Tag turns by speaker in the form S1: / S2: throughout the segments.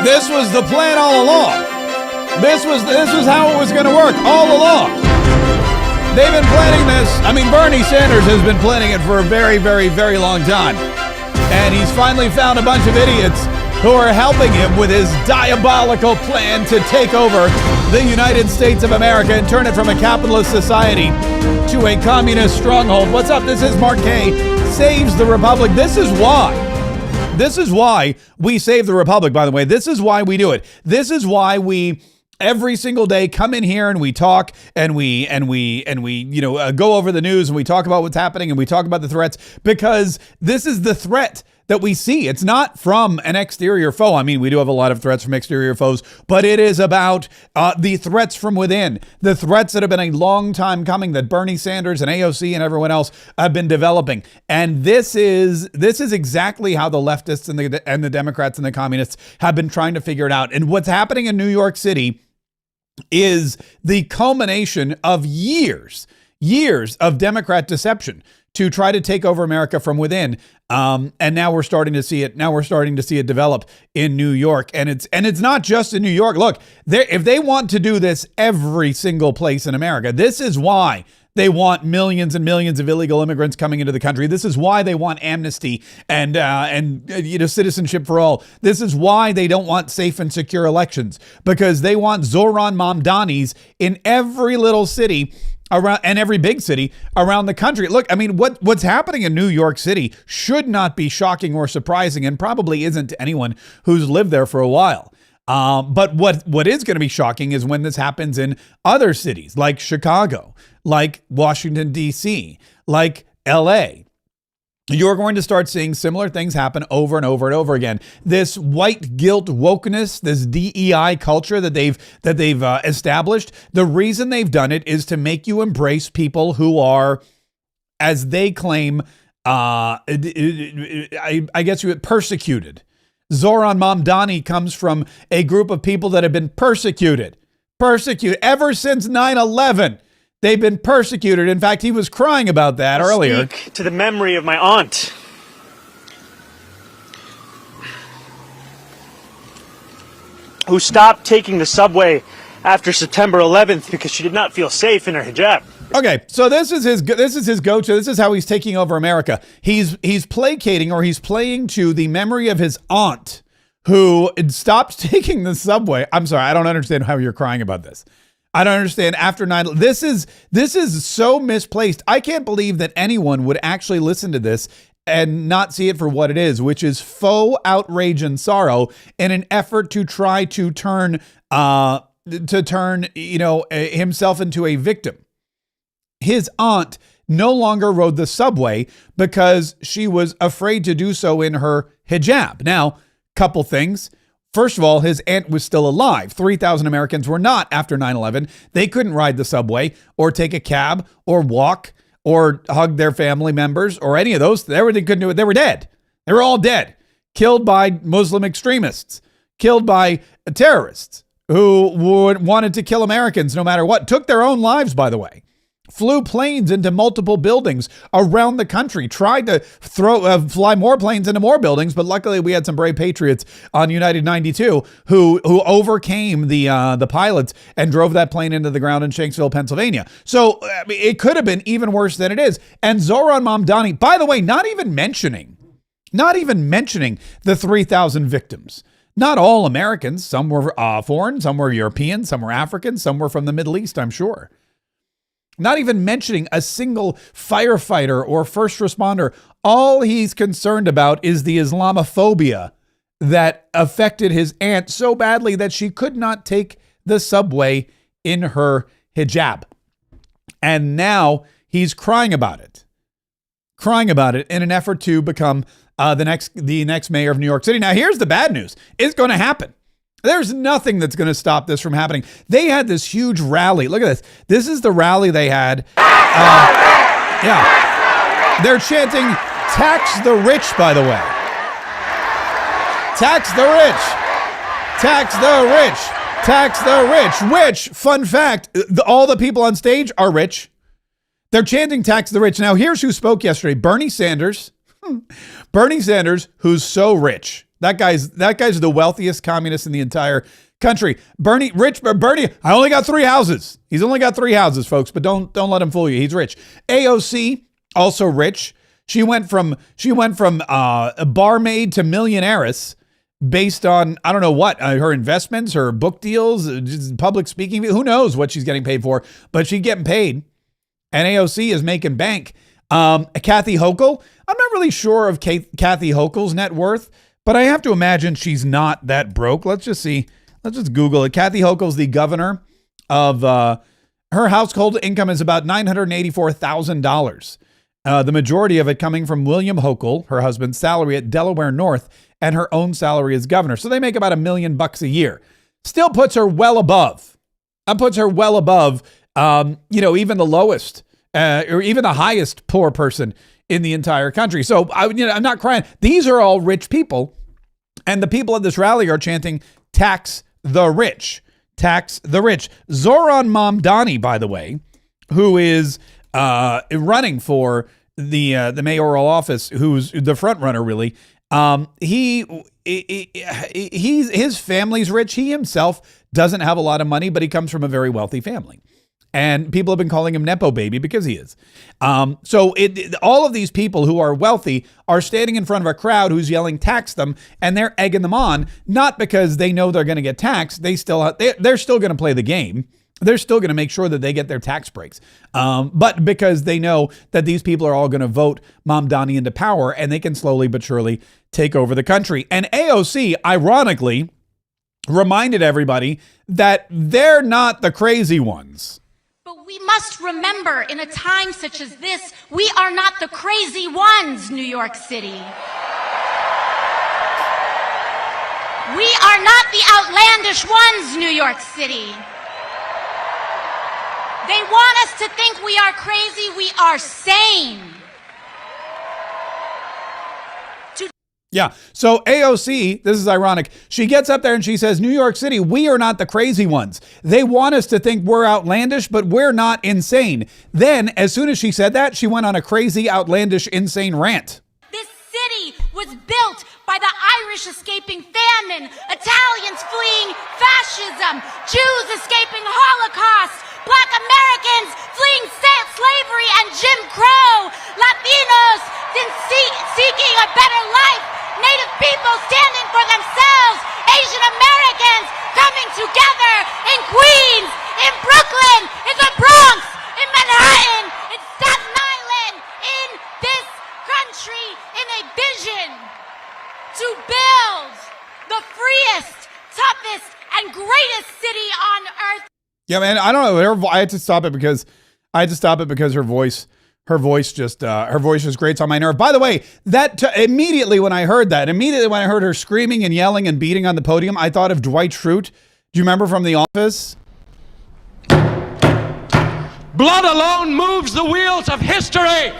S1: This was the plan all along. This was how it was going to work all along. They've been planning this. I mean, Bernie Sanders has been planning it for a very, very, very long time. And he's finally found a bunch of idiots who are helping him with his diabolical plan to take over the United States of America and turn it from a capitalist society to a communist stronghold. What's up? This is Mark K. Saves the Republic. This is why we save the Republic, by the way. This is why we do it. This is why we every single day come in here and we talk and we go over the news and we talk about what's happening and we talk about the threats, because this is the threat that we see. It's not from an exterior foe. I mean, we do have a lot of threats from exterior foes, but it is about the threats from within, the threats that have been a long time coming that Bernie Sanders and AOC and everyone else have been developing. And this is exactly how the leftists and the Democrats and the communists have been trying to figure it out. And what's happening in New York City is the culmination of years of Democrat deception to try to take over America from within. And now we're starting to see it. Now we're starting to see it develop in New York. And it's not just in New York. Look, if they want to do this every single place in America, this is why they want millions and millions of illegal immigrants coming into the country. This is why they want amnesty and citizenship for all. This is why they don't want safe and secure elections, because they want Zoran Mamdanis in every little city around and every big city around the country. Look, I mean, what's happening in New York City should not be shocking or surprising, and probably isn't to anyone who's lived there for a while. But what is going to be shocking is when this happens in other cities like Chicago, like Washington, D.C., like L.A. You're going to start seeing similar things happen over and over and over again. This white guilt wokeness, this DEI culture that they've established, the reason they've done it is to make you embrace people who are, as they claim, I guess persecuted. Zoran Mamdani comes from a group of people that have been persecuted ever since 9/11. They've been persecuted. In fact, he was crying about that earlier.
S2: Speak to the memory of my aunt, who stopped taking the subway after September 11th because she did not feel safe in her hijab.
S1: Okay, so this is his go-to. This is how he's taking over America. He's placating, or he's playing to the memory of his aunt who stopped taking the subway. I'm sorry, I don't understand how you're crying about this. I don't understand. After 9, this is so misplaced. I can't believe that anyone would actually listen to this and not see it for what it is, which is faux outrage and sorrow in an effort to try to turn himself into a victim. His aunt no longer rode the subway because she was afraid to do so in her hijab. Now, couple things. First of all, his aunt was still alive. 3,000 Americans were not after 9/11. They couldn't ride the subway or take a cab or walk or hug their family members or any of those. They couldn't do it. They were dead. They were all dead. Killed by Muslim extremists. Killed by terrorists who wanted to kill Americans no matter what. Took their own lives, by the way. Flew planes into multiple buildings around the country, tried to fly more planes into more buildings, but luckily we had some brave patriots on United 92 who overcame the pilots and drove that plane into the ground in Shanksville, Pennsylvania. So I mean, it could have been even worse than it is. And Zoran Mamdani, by the way, not even mentioning the 3,000 victims. Not all Americans. Some were foreign, some were European, some were African, some were from the Middle East, I'm sure. Not even mentioning a single firefighter or first responder. All he's concerned about is the Islamophobia that affected his aunt so badly that she could not take the subway in her hijab. And now he's crying about it in an effort to become the next mayor of New York City. Now, here's the bad news. It's going to happen. There's nothing that's going to stop this from happening. They had this huge rally. Look at this. This is the rally they had. They're chanting, "Tax the rich," by the way. Tax the rich. Tax the rich. Tax the rich. Which, fun fact, all the people on stage are rich. They're chanting "Tax the rich." Now, here's who spoke yesterday. Bernie Sanders. Bernie Sanders, who's so rich. That guy's the wealthiest communist in the entire country. Bernie, I only got 3 houses. He's only got 3 houses, folks, but don't let him fool you. He's rich. AOC, also rich. She went from a barmaid to millionaires based on, I don't know what, her investments, her book deals, just public speaking. Who knows what she's getting paid for, but she's getting paid. And AOC is making bank. Kathy Hochul, I'm not really sure of Kathy Hochul's net worth, but I have to imagine she's not that broke. Let's just see. Let's just Google it. Kathy Hochul's the governor of, her household income is about $984,000. The majority of it coming from William Hochul, her husband's salary at Delaware North, and her own salary as governor. So they make about $1 million a year. Still puts her well above. Even the lowest or even the highest poor person in the entire country. So I'm not crying. These are all rich people, and the people at this rally are chanting, "Tax the rich, tax the rich." Zoran Mamdani, by the way, who is running for the mayoral office, who's the front runner, really. His family's rich. He himself doesn't have a lot of money, but he comes from a very wealthy family. And people have been calling him Nepo Baby because he is. So all of these people who are wealthy are standing in front of a crowd who's yelling, "Tax them," and they're egging them on, not because they know they're going to get taxed. They're still going to play the game. They're still going to make sure that they get their tax breaks. But because they know that these people are all going to vote Mamdani into power, and they can slowly but surely take over the country. And AOC, ironically, reminded everybody that they're not the crazy ones.
S3: But we must remember, in a time such as this, we are not the crazy ones, New York City. We are not the outlandish ones, New York City. They want us to think we are crazy. We are sane.
S1: Yeah. So AOC, this is ironic. She gets up there and she says, "New York City, we are not the crazy ones. They want us to think we're outlandish, but we're not insane." Then, as soon as she said that, she went on a crazy, outlandish, insane rant.
S3: This city was built by the Irish escaping famine, Italians fleeing fascism, Jews escaping Holocaust, Black Americans fleeing slavery and Jim Crow, Latinos seeking a better life, Native people standing for themselves, Asian Americans coming together in Queens, in Brooklyn, in the Bronx, in Manhattan, in Staten Island, in this country, in a vision to build the freest, toughest, and greatest city on earth.
S1: Yeah, man, I don't know. I had to stop it because her voice just grates on my nerve. By the way, immediately when I heard her screaming and yelling and beating on the podium, I thought of Dwight Schrute. Do you remember from The Office?
S4: Blood alone moves the wheels of history.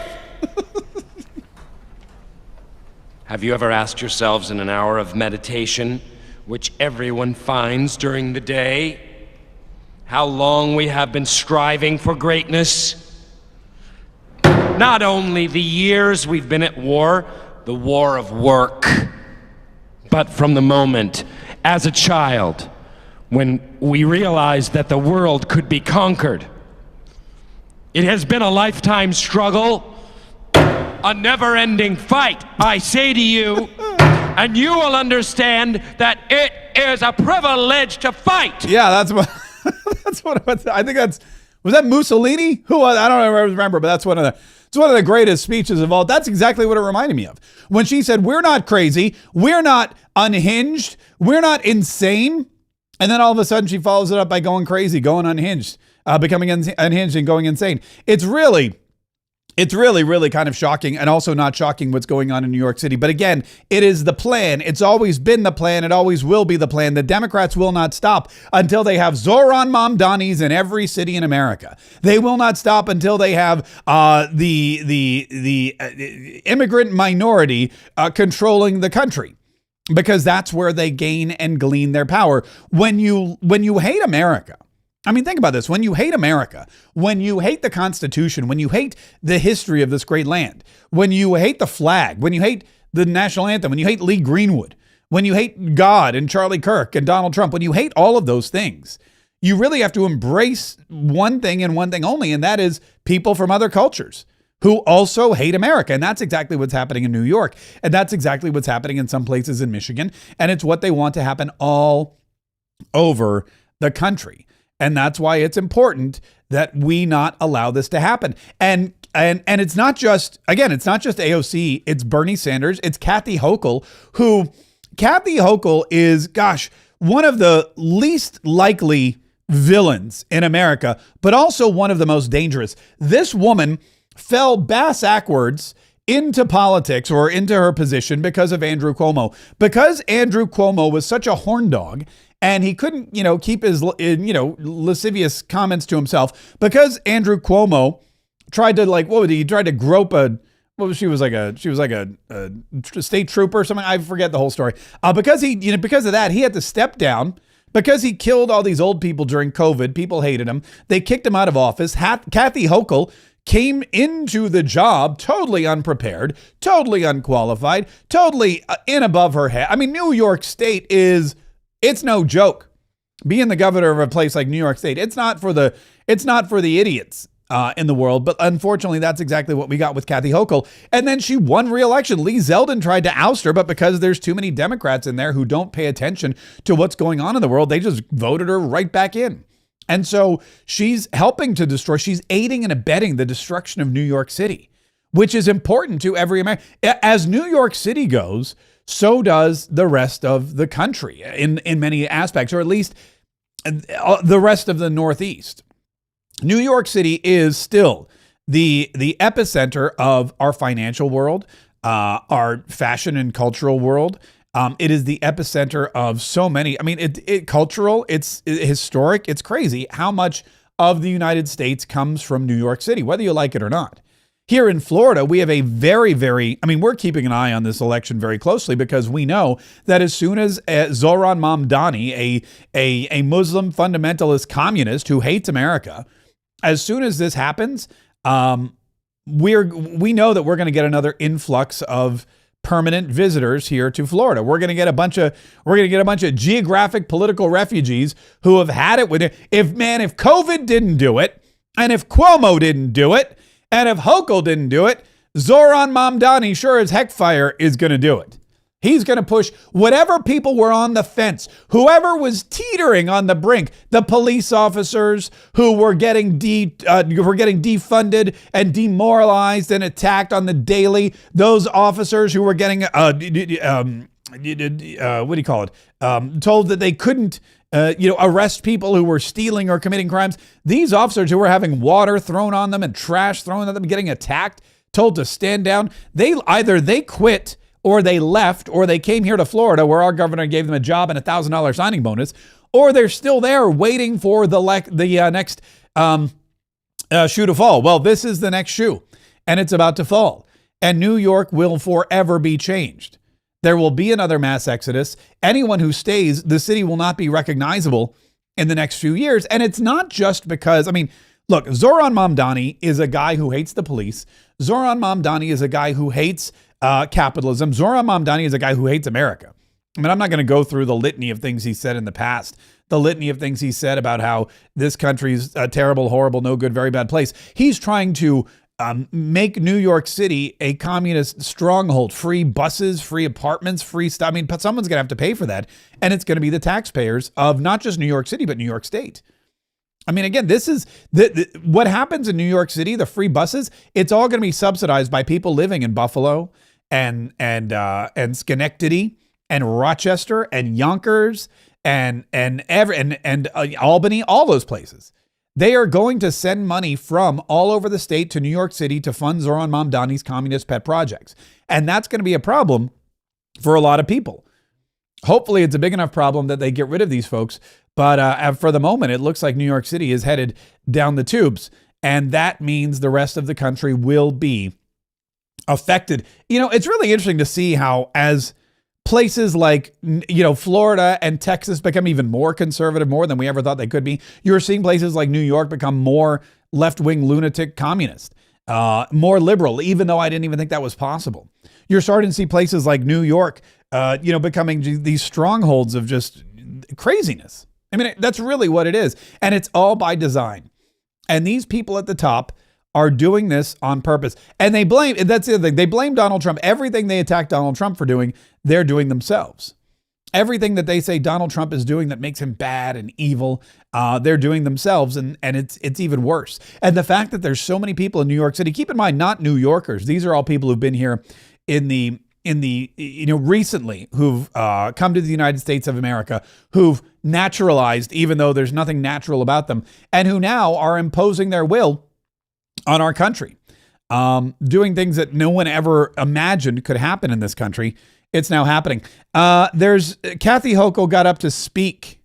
S4: Have you ever asked yourselves in an hour of meditation, which everyone finds during the day, how long we have been striving for greatness? Not only the years we've been at war, the war of work, but from the moment, as a child, when we realized that the world could be conquered. It has been a lifetime struggle, a never-ending fight, I say to you, and you will understand that it is a privilege to fight.
S1: Yeah, that's what I think was that Mussolini? I don't remember, but it's one of the greatest speeches of all. That's exactly what it reminded me of. When she said, "We're not crazy, we're not unhinged, we're not insane." And then all of a sudden she follows it up by going crazy, going unhinged, becoming unhinged and going insane. It's really kind of shocking, and also not shocking what's going on in New York City. But again, it is the plan. It's always been the plan. It always will be the plan. The Democrats will not stop until they have Zoran Mamdanis in every city in America. They will not stop until they have the immigrant minority controlling the country, because that's where they gain and glean their power. When you hate America, I mean, think about this. When you hate America, when you hate the Constitution, when you hate the history of this great land, when you hate the flag, when you hate the national anthem, when you hate Lee Greenwood, when you hate God and Charlie Kirk and Donald Trump, when you hate all of those things, you really have to embrace one thing and one thing only, and that is people from other cultures who also hate America. And that's exactly what's happening in New York. And that's exactly what's happening in some places in Michigan. And it's what they want to happen all over the country. And that's why it's important that we not allow this to happen. And it's not just, again, it's not just AOC, it's Bernie Sanders, it's Kathy Hochul, who Kathy Hochul is, gosh, one of the least likely villains in America, but also one of the most dangerous. This woman fell backwards into politics or into her position because of Andrew Cuomo. Because Andrew Cuomo was such a horn dog and he couldn't, keep his, lascivious comments to himself. Because Andrew Cuomo tried to he tried to grope she was like a state trooper or something. I forget the whole story. Because of that, he had to step down. Because he killed all these old people during COVID, people hated him. They kicked him out of office. Kathy Hochul came into the job totally unprepared, totally unqualified, totally in above her head. I mean, New York State it's no joke. Being the governor of a place like New York State, it's not for the idiots in the world. But unfortunately, that's exactly what we got with Kathy Hochul. And then she won re-election. Lee Zeldin tried to oust her, but because there's too many Democrats in there who don't pay attention to what's going on in the world, they just voted her right back in. And so she's helping to she's aiding and abetting the destruction of New York City, which is important to every American. As New York City goes, so does the rest of the country in many aspects, or at least the rest of the Northeast. New York City is still the epicenter of our financial world, our fashion and cultural world. It is the epicenter of so many. I mean, cultural, it's historic. It's crazy how much of the United States comes from New York City, whether you like it or not. Here in Florida, we have a very, we're keeping an eye on this election very closely because we know that as soon as Zohran Mamdani, a Muslim fundamentalist communist who hates America, as soon as this happens, we know that we're going to get another influx of permanent visitors here to Florida. We're going to get a bunch of geographic political refugees who have had it with it. If COVID didn't do it, and if Cuomo didn't do it, and if Hochul didn't do it, Zohran Mamdani sure as heck fire is going to do it. He's going to push whatever people were on the fence, whoever was teetering on the brink, the police officers who were getting defunded and demoralized and attacked on the daily, those officers who were getting told that they couldn't arrest people who were stealing or committing crimes. These officers who were having water thrown on them and trash thrown at them, getting attacked, told to stand down. They quit, or they left, or they came here to Florida where our governor gave them a job and $1,000 signing bonus, or they're still there waiting for the next shoe to fall. Well, this is the next shoe, and it's about to fall. And New York will forever be changed. There will be another mass exodus. Anyone who stays, the city will not be recognizable in the next few years. And it's not just because, look, Zohran Mamdani is a guy who hates the police. Zohran Mamdani is a guy who hates capitalism. Zohran Mamdani is a guy who hates America. I'm not going to go through the litany of things he said in the past, the litany of things he said about how this country's a terrible, horrible, no good, very bad place. He's trying to make New York City a communist stronghold, free buses, free apartments, free stuff. Someone's going to have to pay for that. And it's going to be the taxpayers of not just New York City, but New York State. Again, this is what happens in New York City, the free buses. It's all going to be subsidized by people living in Buffalo and Schenectady and Rochester and Yonkers and Albany, all those places. They are going to send money from all over the state to New York City to fund Zohran Mamdani's communist pet projects. And that's going to be a problem for a lot of people. Hopefully it's a big enough problem that they get rid of these folks. But for the moment, it looks like New York City is headed down the tubes. And that means the rest of the country will be affected. It's really interesting to see how as places like, Florida and Texas become even more conservative, more than we ever thought they could be. You're seeing places like New York become more left-wing lunatic communist, more liberal, even though I didn't even think that was possible. You're starting to see places like New York, becoming these strongholds of just craziness. I mean, that's really what it is. And it's all by design. And these people at the top are doing this on purpose. And that's the other thing. They blame Donald Trump. Everything they attack Donald Trump for doing, they're doing themselves. Everything that they say Donald Trump is doing that makes him bad and evil, they're doing themselves, and it's even worse. And the fact that there's so many people in New York City, keep in mind, not New Yorkers. These are all people who've been here in the recently, who've come to the United States of America, who've naturalized, even though there's nothing natural about them, and who now are imposing their will on our country, doing things that no one ever imagined could happen in this country. It's now happening. There's Kathy Hochul got up to speak.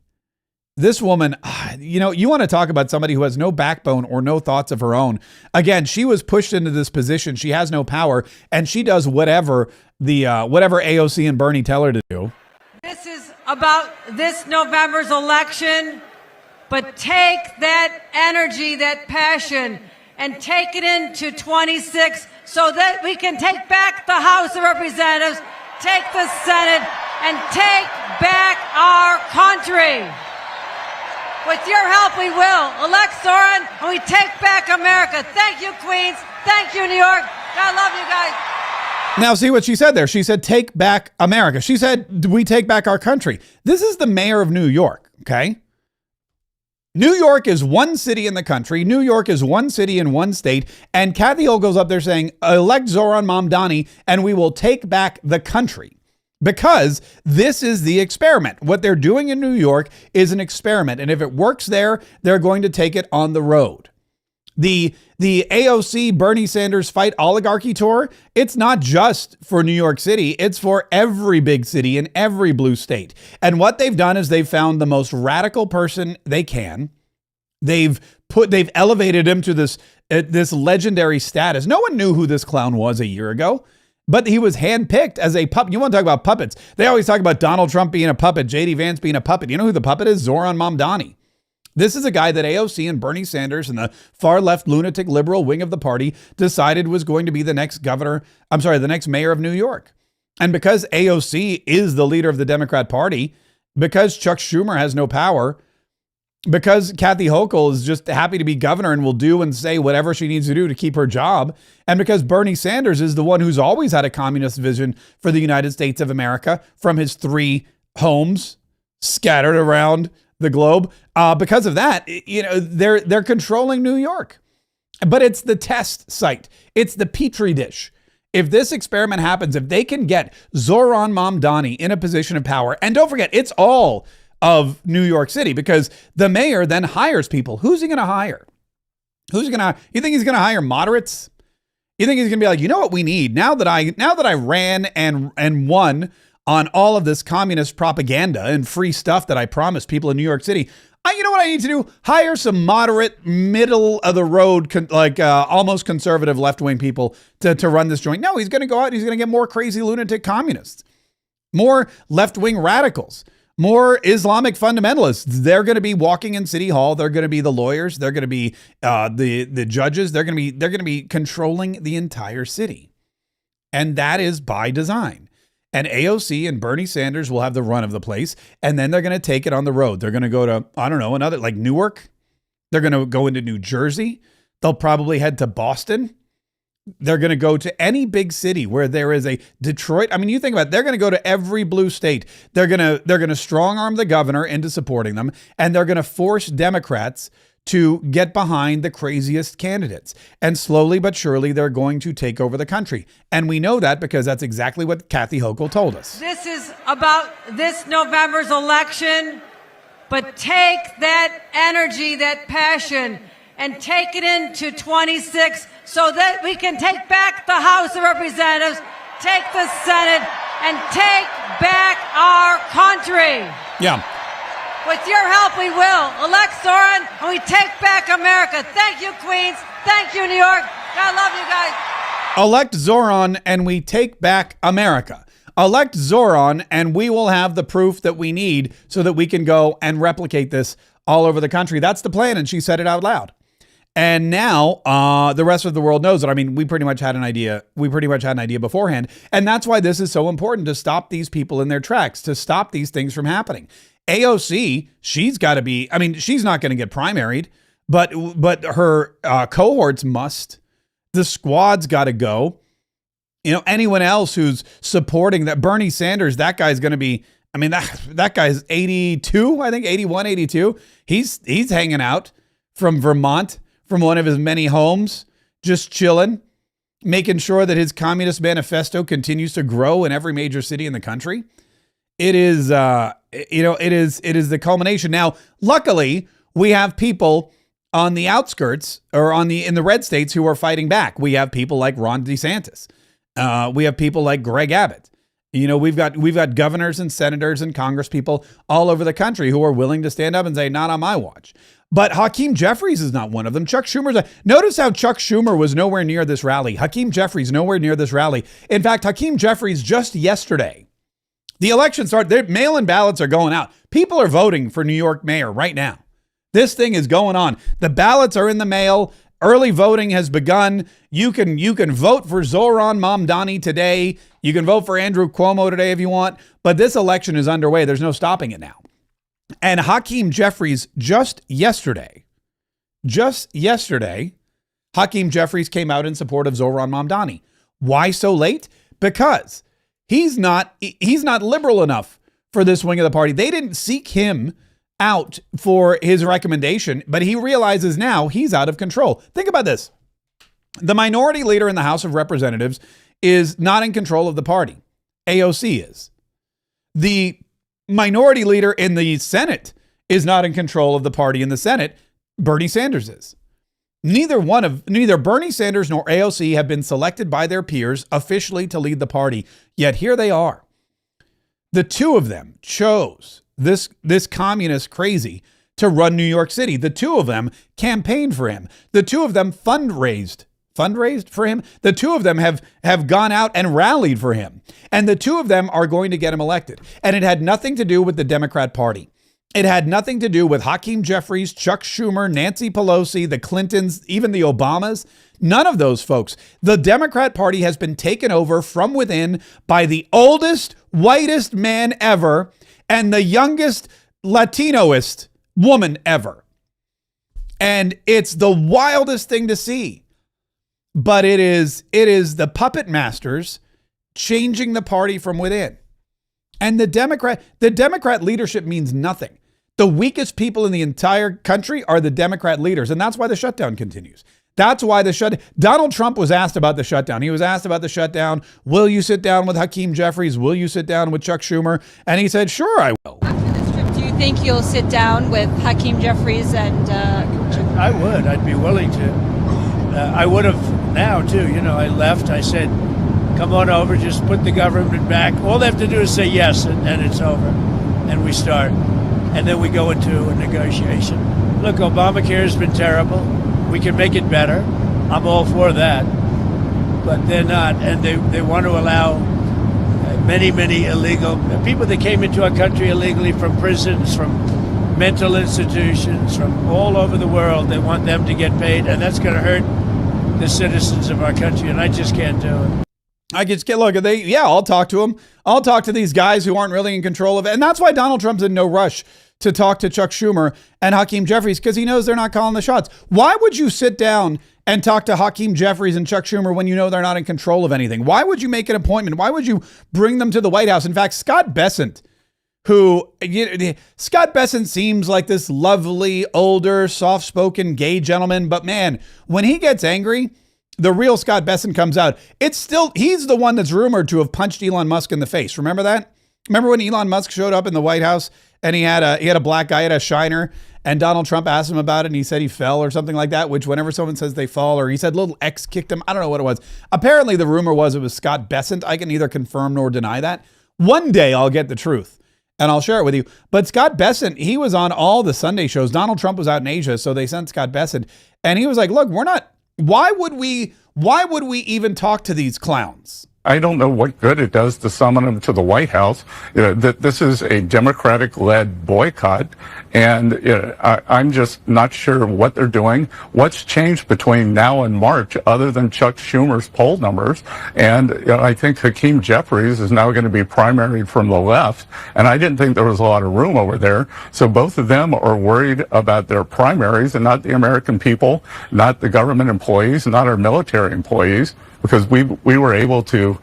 S1: This woman, you want to talk about somebody who has no backbone or no thoughts of her own. Again, she was pushed into this position. She has no power, and she does whatever AOC and Bernie tell her to do.
S5: This is about this November's election, but take that energy, that passion, and take it into 26 so that we can take back the House of Representatives, take the Senate, and take back our country. With your help, we will. Elect Zoran, and we take back America. Thank you, Queens. Thank you, New York. God love you guys.
S1: Now, see what she said there. She said, take back America. She said, we take back our country. This is the mayor of New York, okay? New York is one city in the country. New York is one city in one state. And Kathy Hochul goes up there saying, elect Zoran Mamdani, and we will take back the country. Because this is the experiment. What they're doing in New York is an experiment. And if it works there, they're going to take it on the road. The AOC Bernie Sanders Fight Oligarchy Tour, it's not just for New York City. It's for every big city in every blue state. And what they've done is they've found the most radical person they can. They've elevated him to this legendary status. No one knew who this clown was a year ago. But he was handpicked as a puppet. You want to talk about puppets? They always talk about Donald Trump being a puppet, J.D. Vance being a puppet. You know who the puppet is? Zoran Mamdani. This is a guy that AOC and Bernie Sanders and the far left lunatic liberal wing of the party decided was going to be the next the next mayor of New York. And because AOC is the leader of the Democrat Party, because Chuck Schumer has no power, because Kathy Hochul is just happy to be governor and will do and say whatever she needs to do to keep her job, and because Bernie Sanders is the one who's always had a communist vision for the United States of America from his 3 homes scattered around the globe, because of that, they're controlling New York. But it's the test site. It's the petri dish. If this experiment happens, if they can get Zoran Mamdani in a position of power, and don't forget, it's all of New York City, because the mayor then hires people. Who's he going to hire? You think he's going to hire moderates? You think he's going to be like, you know what we need now that I ran and won on all of this communist propaganda and free stuff that I promised people in New York City? You know what I need to do? Hire some moderate, middle of the road, almost conservative left-wing people to run this joint. No, he's going to go out and he's going to get more crazy lunatic communists, more left-wing radicals, more Islamic fundamentalists. They're going to be walking in City Hall. They're going to be the lawyers. They're going to be the judges. They're going to be controlling the entire city. And that is by design. And AOC and Bernie Sanders will have the run of the place. And then they're going to take it on the road. They're going to go to, another like Newark. They're going to go into New Jersey. They'll probably head to Boston. They're going to go to any big city where there is a Detroit. I mean, you think about it, they're going to go to every blue state. They're going to strong arm the governor into supporting them. And they're going to force Democrats to get behind the craziest candidates. And slowly but surely, they're going to take over the country. And we know that because that's exactly what Kathy Hochul told us.
S5: This is about this November's election, but take that energy, that passion, and take it into 26 so that we can take back the House of Representatives, take the Senate, and take back our country.
S1: Yeah.
S5: With your help, we will. Elect Zoran, and we take back America. Thank you, Queens. Thank you, New York. God love you guys.
S1: Elect Zoran, and we take back America. Elect Zoran, and we will have the proof that we need so that we can go and replicate this all over the country. That's the plan, and she said it out loud. And now the rest of the world knows it. I mean, we pretty much had an idea. We pretty much had an idea beforehand. And that's why this is so important, to stop these people in their tracks, to stop these things from happening. AOC, she's got to be, I mean, she's not going to get primaried, but her cohorts must. The squad's got to go. You know, anyone else who's supporting that, Bernie Sanders, that guy's going to be, I mean, that guy's 82, I think 81, 82. He's hanging out from Vermont, from one of his many homes, just chilling, making sure that his Communist Manifesto continues to grow in every major city in the country. It is, it is the culmination. Now, luckily, we have people on the outskirts or in the red states who are fighting back. We have people like Ron DeSantis. We have people like Greg Abbott. You know, we've got governors and senators and Congress people all over the country who are willing to stand up and say, not on my watch. But Hakeem Jeffries is not one of them. Chuck Schumer's notice how Chuck Schumer was nowhere near this rally. Hakeem Jeffries nowhere near this rally. In fact, Hakeem Jeffries just yesterday, the election started, their mail-in ballots are going out. People are voting for New York mayor right now. This thing is going on. The ballots are in the mail. Early voting has begun. You can vote for Zohran Mamdani today. You can vote for Andrew Cuomo today if you want. But this election is underway. There's no stopping it now. And Hakeem Jeffries just yesterday, Hakeem Jeffries came out in support of Zohran Mamdani. Why so late? Because he's not liberal enough for this wing of the party. They didn't seek him out for his recommendation, but he realizes now he's out of control. Think about this. The minority leader in the House of Representatives is not in control of the party. AOC is. The minority leader in the Senate is not in control of the party in the Senate. Bernie Sanders is. Neither Bernie Sanders nor AOC have been selected by their peers officially to lead the party. Yet here they are. The two of them chose this communist crazy to run New York City. The two of them campaigned for him. The two of them fundraised for him. The two of them have gone out and rallied for him. And the two of them are going to get him elected. And it had nothing to do with the Democrat Party. It had nothing to do with Hakeem Jeffries, Chuck Schumer, Nancy Pelosi, the Clintons, even the Obamas. None of those folks. The Democrat Party has been taken over from within by the oldest, whitest man ever and the youngest Latinoist woman ever. And it's the wildest thing to see. But it is the puppet masters changing the party from within. And the Democrat leadership means nothing. The weakest people in the entire country are the Democrat leaders. And that's why the shutdown continues. That's why Donald Trump was asked about the shutdown. He was asked about the shutdown. Will you sit down with Hakeem Jeffries? Will you sit down with Chuck Schumer? And he said, sure, I will.
S6: After this trip, do you think you'll sit down with Hakeem Jeffries and...
S7: I would. I'd be willing to. I would have now, too. You know, I left. I said, come on over. Just put the government back. All they have to do is say yes, and it's over. And we start. And then we go into a negotiation. Look, Obamacare has been terrible. We can make it better. I'm all for that. But they're not. And they want to allow many illegal people that came into our country illegally from prisons, from mental institutions, from all over the world. They want them to get paid. And that's going to hurt the citizens of our country. And I just can't do it.
S1: I just get, look, I'll talk to them. I'll talk to these guys who aren't really in control of it. And that's why Donald Trump's in no rush to talk to Chuck Schumer and Hakeem Jeffries, because he knows they're not calling the shots. Why would you sit down and talk to Hakeem Jeffries and Chuck Schumer when you know they're not in control of anything? Why would you make an appointment? Why would you bring them to the White House? In fact, Scott Bessent seems like this lovely, older, soft-spoken gay gentleman. But man, when he gets angry, the real Scott Bessent comes out. He's the one that's rumored to have punched Elon Musk in the face. Remember that? Remember when Elon Musk showed up in the White House and he had a black guy at a Shiner and Donald Trump asked him about it and he said he fell or something like that, which whenever someone says they fall, or he said little X kicked him. I don't know what it was. Apparently the rumor was it was Scott Bessent. I can neither confirm nor deny that. One day I'll get the truth and I'll share it with you. But Scott Bessent, he was on all the Sunday shows. Donald Trump was out in Asia, so they sent Scott Bessent and he was like, look, why would we even talk to these clowns?
S8: I don't know what good it does to summon him to the White House. This is a Democratic-led boycott, and I'm just not sure what they're doing. What's changed between now and March other than Chuck Schumer's poll numbers? And I think Hakeem Jeffries is now going to be primaried from the left, and I didn't think there was a lot of room over there. So both of them are worried about their primaries and not the American people, not the government employees, not our military employees, because we were able to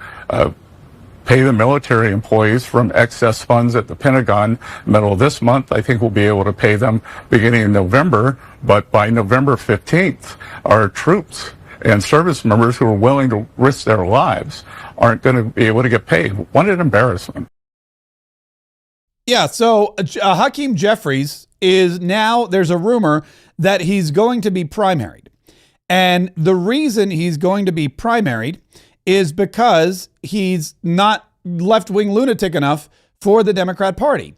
S8: pay the military employees from excess funds at the Pentagon middle of this month. I think we'll be able to pay them beginning in November, but by November 15th, our troops and service members who are willing to risk their lives aren't going to be able to get paid. What an embarrassment.
S1: Yeah, so Hakeem Jeffries is now, there's a rumor that he's going to be primaried. And the reason he's going to be primaried is because he's not left-wing lunatic enough for the Democrat Party.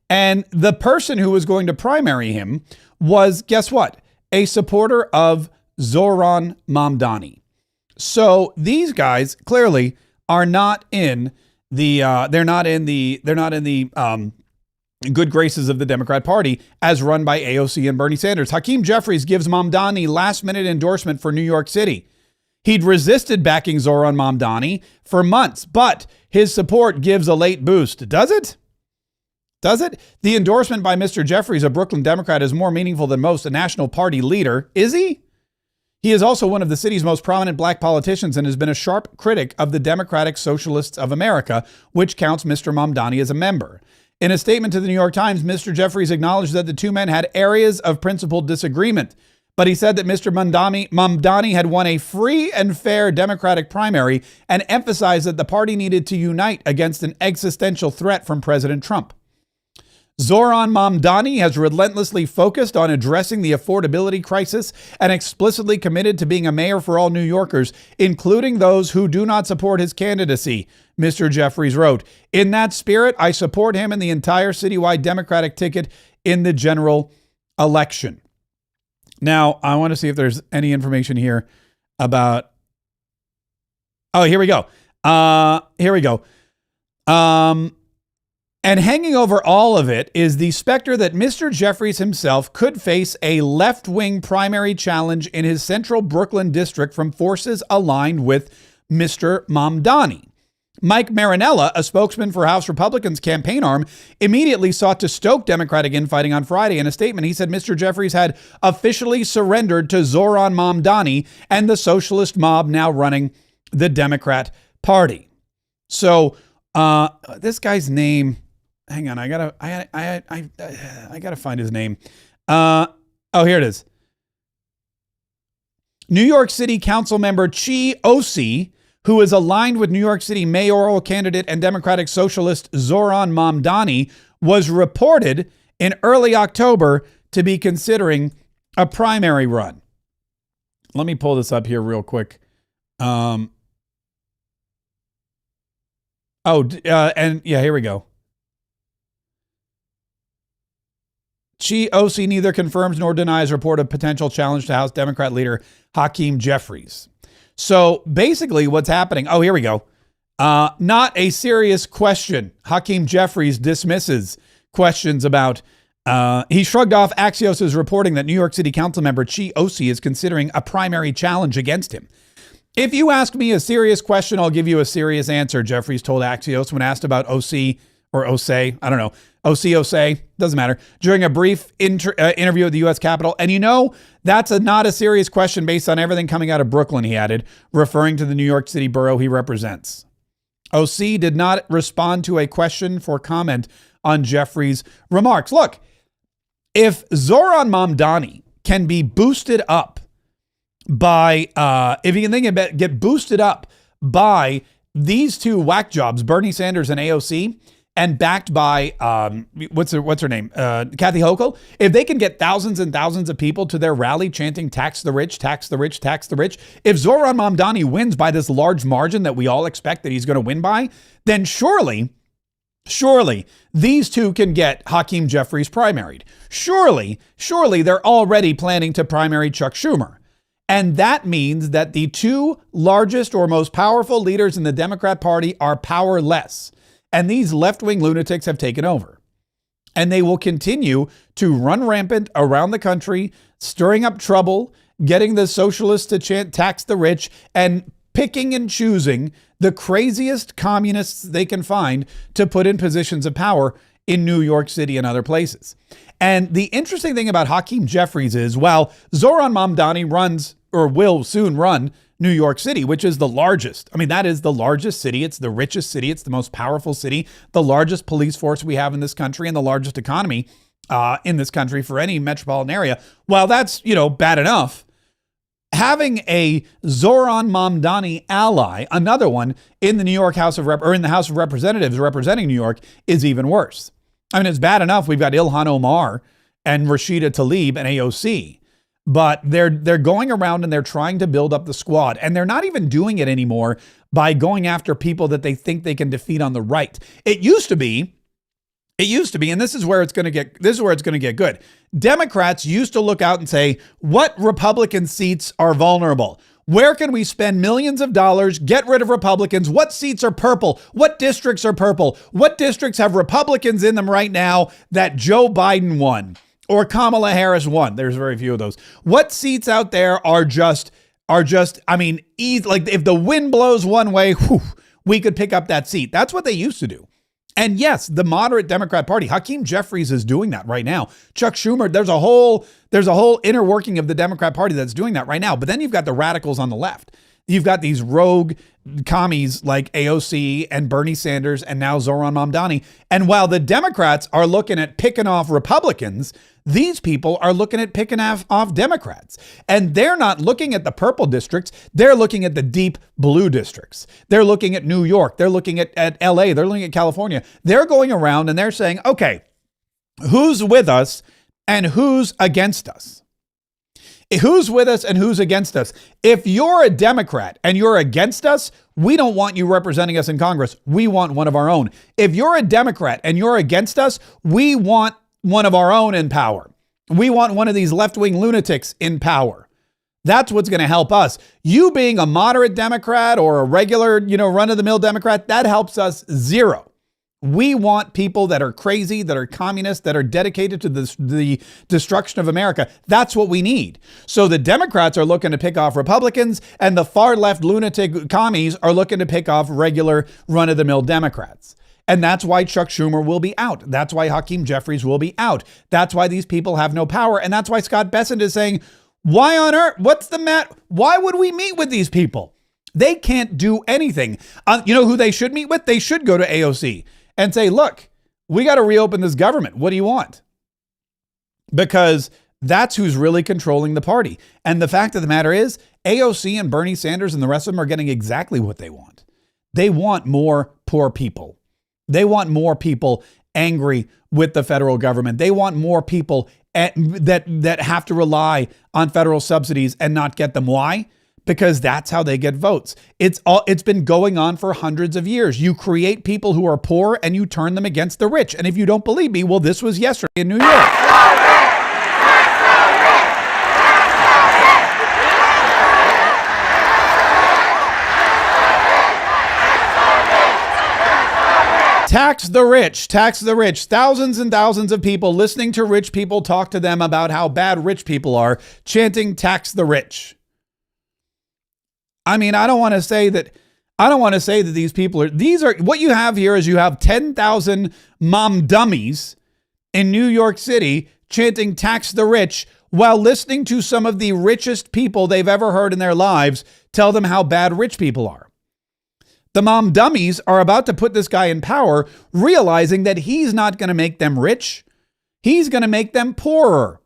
S1: And the person who was going to primary him was, guess what? A supporter of Zohran Mamdani. So these guys clearly are not in the good graces of the Democrat Party as run by AOC and Bernie Sanders. Hakeem Jeffries gives Mamdani last-minute endorsement for New York City. He'd resisted backing Zohran Mamdani for months, but his support gives a late boost. Does it? Does it? The endorsement by Mr. Jeffries, a Brooklyn Democrat, is more meaningful than most a national party leader. Is he? He is also one of the city's most prominent black politicians and has been a sharp critic of the Democratic Socialists of America, which counts Mr. Mamdani as a member. In a statement to the New York Times, Mr. Jeffries acknowledged that the two men had areas of principled disagreement, but he said that Mr. Mamdani had won a free and fair Democratic primary and emphasized that the party needed to unite against an existential threat from President Trump. Zohran Mamdani has relentlessly focused on addressing the affordability crisis and explicitly committed to being a mayor for all New Yorkers, including those who do not support his candidacy, Mr. Jeffries wrote. In that spirit, I support him in the entire citywide Democratic ticket in the general election. Now, I want to see if there's any information here about... Oh, here we go. And hanging over all of it is the specter that Mr. Jeffries himself could face a left-wing primary challenge in his central Brooklyn district from forces aligned with Mr. Mamdani. Mike Marinella, a spokesman for House Republicans' campaign arm, immediately sought to stoke Democratic infighting on Friday. In a statement, he said Mr. Jeffries had officially surrendered to Zohran Mamdani and the socialist mob now running the Democrat Party. So this guy's name, hang on, I gotta find his name. Oh, here it is. New York City Council member AOC, who is aligned with New York City mayoral candidate and Democratic Socialist Zohran Mamdani, was reported in early October to be considering a primary run. Let me pull this up here real quick. And here we go. AOC neither confirms nor denies report of potential challenge to House Democrat leader Hakeem Jeffries. So basically what's happening, oh, here we go. Not a serious question. Hakeem Jeffries dismisses questions about, he shrugged off Axios' reporting that New York City Council member AOC is considering a primary challenge against him. If you ask me a serious question, I'll give you a serious answer, Jeffries told Axios when asked about OC or OSE, I don't know, OC, doesn't matter, during a brief interview at the U.S. Capitol. And that's not a serious question based on everything coming out of Brooklyn, he added, referring to the New York City borough he represents. OC did not respond to a question for comment on Jeffries' remarks. Look, if Zohran Mamdani can be boosted up by, if he can get boosted up by these two whack jobs, Bernie Sanders and AOC, and backed by, what's her name? Kathy Hochul. If they can get thousands and thousands of people to their rally chanting, tax the rich, tax the rich, tax the rich. If Zohran Mamdani wins by this large margin that we all expect that he's going to win by, then surely these two can get Hakeem Jeffries primaried. Surely they're already planning to primary Chuck Schumer. And that means that the two largest or most powerful leaders in the Democrat Party are powerless. And these left-wing lunatics have taken over. And they will continue to run rampant around the country, stirring up trouble, getting the socialists to chant tax the rich, and picking and choosing the craziest communists they can find to put in positions of power in New York City and other places. And the interesting thing about Hakeem Jeffries is, while Zohran Mamdani runs or will soon run New York City, which is the largest. I mean, that is the largest city. It's the richest city. It's the most powerful city, the largest police force we have in this country, and the largest economy in this country for any metropolitan area. While that's, bad enough, having a Zohran Mamdani ally, another one in the New York House of in the House of Representatives representing New York, is even worse. I mean, it's bad enough we've got Ilhan Omar and Rashida Tlaib and AOC. But they're going around and they're trying to build up the squad, and they're not even doing it anymore by going after people that they think they can defeat on the right. It used to be, and this is where it's going to get good. Democrats used to look out and say, what Republican seats are vulnerable? Where can we spend millions of dollars, get rid of Republicans? What seats are purple? What districts are purple? What districts have Republicans in them right now that Joe Biden won? Or Kamala Harris won. There's very few of those. What seats out there are just, I mean, like if the wind blows one way, we could pick up that seat. That's what they used to do. And yes, the moderate Democrat Party, Hakeem Jeffries is doing that right now. Chuck Schumer, there's a whole inner working of the Democrat Party that's doing that right now. But then you've got the radicals on the left. You've got these rogue commies like AOC and Bernie Sanders and now Zohran Mamdani. And while the Democrats are looking at picking off Republicans, these people are looking at picking off Democrats. And they're not looking at the purple districts. They're looking at the deep blue districts. They're looking at New York. They're looking at LA. They're looking at California. They're going around and they're saying, okay, who's with us and who's against us? Who's with us and who's against us? If you're a Democrat and you're against us, we don't want you representing us in Congress. We want one of our own. If you're a Democrat and you're against us, we want one of our own in power. We want one of these left-wing lunatics in power. That's what's going to help us. You being a moderate Democrat or a regular, run-of-the-mill Democrat, that helps us zero. We want people that are crazy, that are communists, that are dedicated to the destruction of America. That's what we need. So the Democrats are looking to pick off Republicans, and the far left lunatic commies are looking to pick off regular run-of-the-mill Democrats. And that's why Chuck Schumer will be out. That's why Hakeem Jeffries will be out. That's why these people have no power. And that's why Scott Bessent is saying, why on earth? What's the matter? Why would we meet with these people? They can't do anything. You know who they should meet with? They should go to AOC and say, look, we got to reopen this government. What do you want? Because that's who's really controlling the party. And the fact of the matter is, AOC and Bernie Sanders and the rest of them are getting exactly what they want. They want more poor people. They want more people angry with the federal government. They want more people that have to rely on federal subsidies and not get them. Why? Because that's how they get votes. It's been going on for hundreds of years. You create people who are poor and you turn them against the rich. And if you don't believe me, well, this was yesterday in New York. Tax the rich, tax the rich. Thousands and thousands of people listening to rich people talk to them about how bad rich people are, chanting tax the rich. I mean, I don't want to say that these people are, what you have here is you have 10,000 mom dummies in New York City chanting tax the rich while listening to some of the richest people they've ever heard in their lives tell them how bad rich people are. The mom dummies are about to put this guy in power, realizing that he's not going to make them rich. He's going to make them poorer.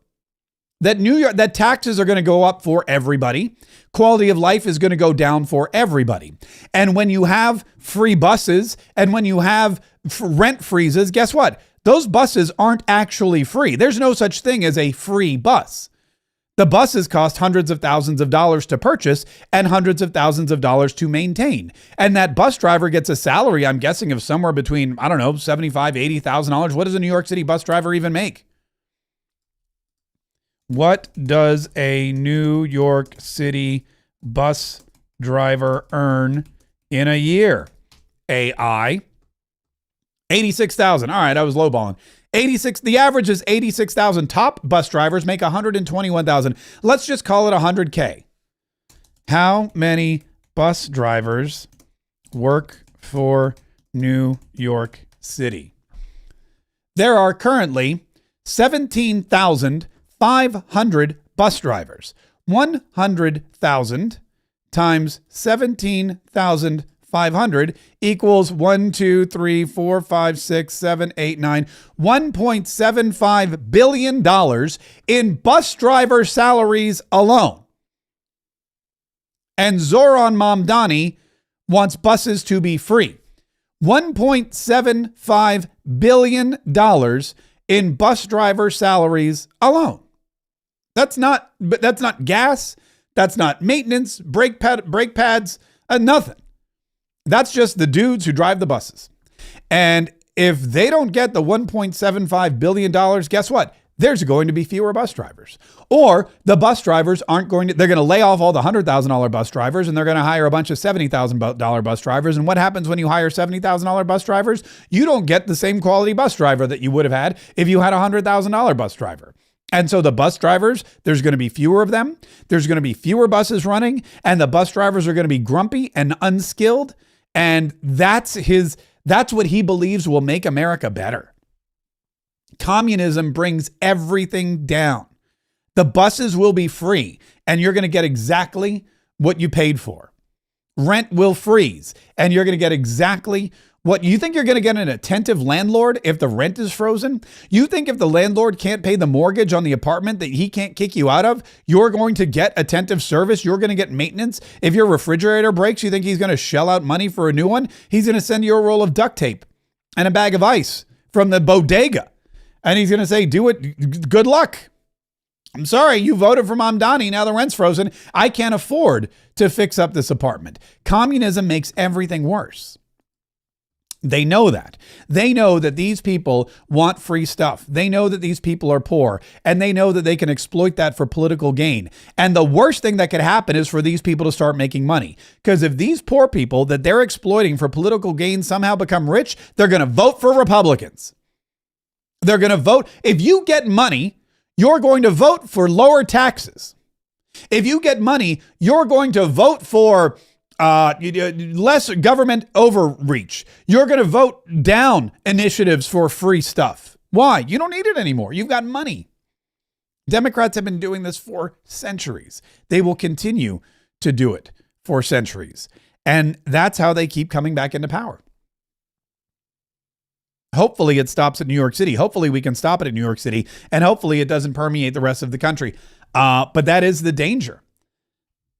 S1: That taxes are going to go up for everybody. Quality of life is going to go down for everybody. And when you have free buses and when you have rent freezes, guess what? Those buses aren't actually free. There's no such thing as a free bus. The buses cost hundreds of thousands of dollars to purchase and hundreds of thousands of dollars to maintain. And that bus driver gets a salary, I'm guessing, of somewhere between, I don't know, $75,000, $80,000. What does a New York City bus driver even make? What does a New York City bus driver earn in a year? AI. 86,000. All right, I was lowballing. 86. The average is 86,000. Top bus drivers make 121,000. Let's just call it 100K. How many bus drivers work for New York City? There are currently 17,500 bus drivers. 100,000 times 17,500 equals 1, 2, 3, 4, 5, 6, 7, 8, 9, $1.75 billion in bus driver salaries alone. And Zoran Mamdani wants buses to be free. $1.75 billion in bus driver salaries alone. That's not gas. That's not maintenance, brake pads, nothing. That's just the dudes who drive the buses. And if they don't get the $1.75 billion, guess what? There's going to be fewer bus drivers. Or the bus drivers they're going to lay off all the $100,000 bus drivers and they're going to hire a bunch of $70,000 bus drivers. And what happens when you hire $70,000 bus drivers? You don't get the same quality bus driver that you would have had if you had a $100,000 bus driver. And so the bus drivers, there's going to be fewer of them. There's going to be fewer buses running, and the bus drivers are going to be grumpy and unskilled. And that's what he believes will make America better. Communism brings everything down. The buses will be free, and you're going to get exactly what you paid for. Rent will freeze, and you're going to get exactly what you think. You're going to get an attentive landlord if the rent is frozen. You think if the landlord can't pay the mortgage on the apartment that he can't kick you out of, you're going to get attentive service. You're going to get maintenance. If your refrigerator breaks, you think he's going to shell out money for a new one? He's going to send you a roll of duct tape and a bag of ice from the bodega. And he's going to say, do it. Good luck. I'm sorry, you voted for Mamdani. Now the rent's frozen. I can't afford to fix up this apartment. Communism makes everything worse. They know that. They know that these people want free stuff. They know that these people are poor, and they know that they can exploit that for political gain. And the worst thing that could happen is for these people to start making money. Because if these poor people that they're exploiting for political gain somehow become rich, they're going to vote for Republicans. They're going to vote. If you get money, you're going to vote for lower taxes. If you get money, you're going to vote for less government overreach. You're going to vote down initiatives for free stuff. Why? You don't need it anymore. You've got money. Democrats have been doing this for centuries. They will continue to do it for centuries. And that's how they keep coming back into power. Hopefully it stops at New York City. Hopefully we can stop it at New York City. And hopefully it doesn't permeate the rest of the country. But that is the danger.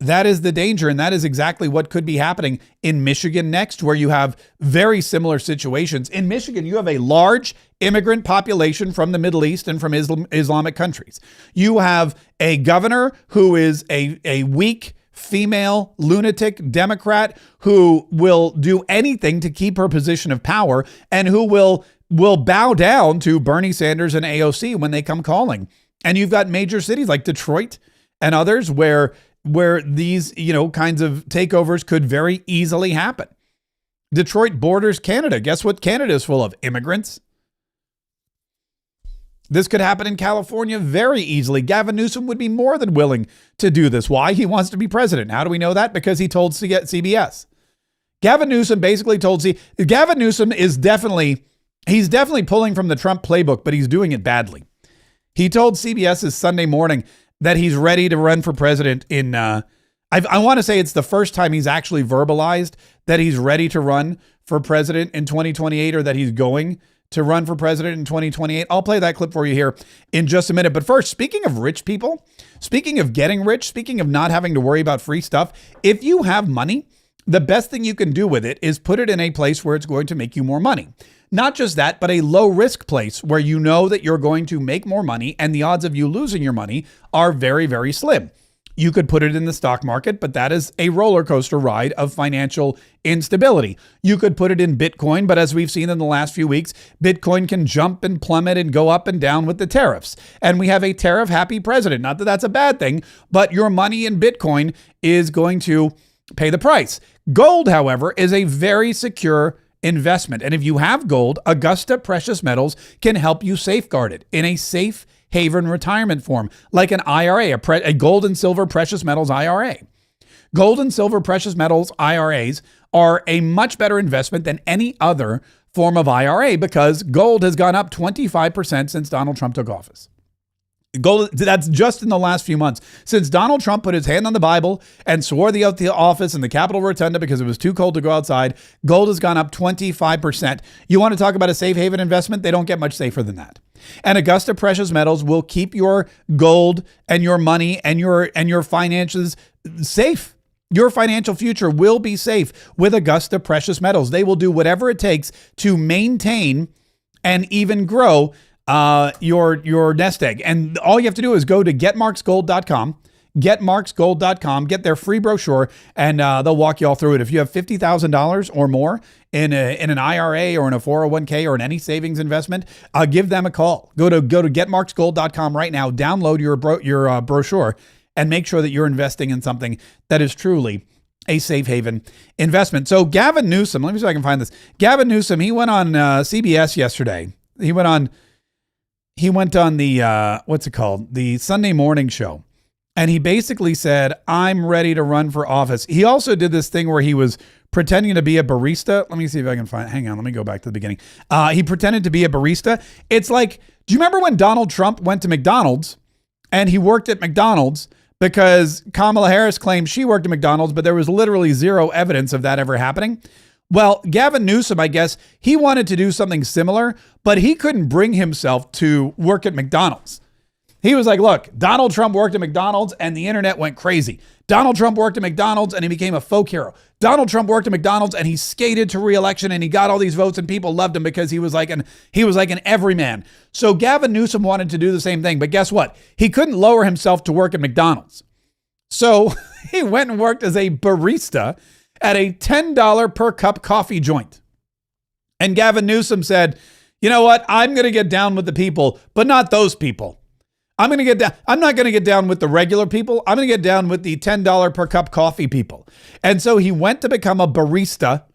S1: That is the danger. And that is exactly what could be happening in Michigan next, where you have very similar situations. In Michigan, you have a large immigrant population from the Middle East and from Islamic countries. You have a governor who is a weak female lunatic Democrat who will do anything to keep her position of power and who will bow down to Bernie Sanders and AOC when they come calling. And you've got major cities like Detroit and others where these, kinds of takeovers could very easily happen. Detroit borders Canada. Guess what? Canada is full of immigrants. This could happen in California very easily. Gavin Newsom would be more than willing to do this. Why? He wants to be president. How do we know that? Because he told CBS. Gavin Newsom basically told Gavin Newsom is definitely pulling from the Trump playbook, but he's doing it badly. He told CBS's Sunday Morning that he's ready to run for president in, I want to say it's the first time he's actually verbalized that he's ready to run for president in 2028, or that he's going to run for president in 2028. I'll play that clip for you here in just a minute. But first, speaking of rich people, speaking of getting rich, speaking of not having to worry about free stuff, if you have money, the best thing you can do with it is put it in a place where it's going to make you more money. Not just that, but a low risk place where you know that you're going to make more money and the odds of you losing your money are very, very slim. You could put it in the stock market, but that is a roller coaster ride of financial instability. You could put it in Bitcoin, but as we've seen in the last few weeks, Bitcoin can jump and plummet and go up and down with the tariffs. And we have a tariff-happy president. Not that that's a bad thing, but your money in Bitcoin is going to pay the price. Gold, however, is a very secure investment. And if you have gold, Augusta Precious Metals can help you safeguard it in a safe haven retirement form, like an IRA, a gold and silver precious metals IRA. Gold and silver precious metals IRAs are a much better investment than any other form of IRA because gold has gone up 25% since Donald Trump took office. Gold, that's just in the last few months. Since Donald Trump put his hand on the Bible and swore the oath to the office in the Capitol Rotunda because it was too cold to go outside, gold has gone up 25%. You want to talk about a safe haven investment? They don't get much safer than that. And Augusta Precious Metals will keep your gold and your money and your finances safe. Your financial future will be safe with Augusta Precious Metals. They will do whatever it takes to maintain and even grow your nest egg. And all you have to do is go to getmarksgold.com, getmarksgold.com, get their free brochure, and they'll walk you all through it. If you have $50,000 or more in an IRA or in a 401k or in any savings investment, give them a call. Go to getmarksgold.com right now, download your brochure, and make sure that you're investing in something that is truly a safe haven investment. So Gavin Newsom, let me see if I can find this. Gavin Newsom, he went on CBS yesterday. He went on the, what's it called? The Sunday morning show. And he basically said, I'm ready to run for office. He also did this thing where he was pretending to be a barista. Let me see if I can find, hang on, let me go back to the beginning. He pretended to be a barista. It's like, do you remember when Donald Trump went to McDonald's and he worked at McDonald's because Kamala Harris claimed she worked at McDonald's, but there was literally zero evidence of that ever happening? Well, Gavin Newsom, I guess, he wanted to do something similar, but he couldn't bring himself to work at McDonald's. He was like, look, Donald Trump worked at McDonald's and the internet went crazy. Donald Trump worked at McDonald's and he became a folk hero. Donald Trump worked at McDonald's and he skated to re-election and he got all these votes and people loved him because he was like an everyman. So Gavin Newsom wanted to do the same thing, but guess what? He couldn't lower himself to work at McDonald's. So he went and worked as a barista at a $10 per cup coffee joint. And Gavin Newsom said, you know what? I'm going to get down with the people, but not those people. I'm not going to get down with the regular people. I'm going to get down with the $10 per cup coffee people. And so he went to become a barista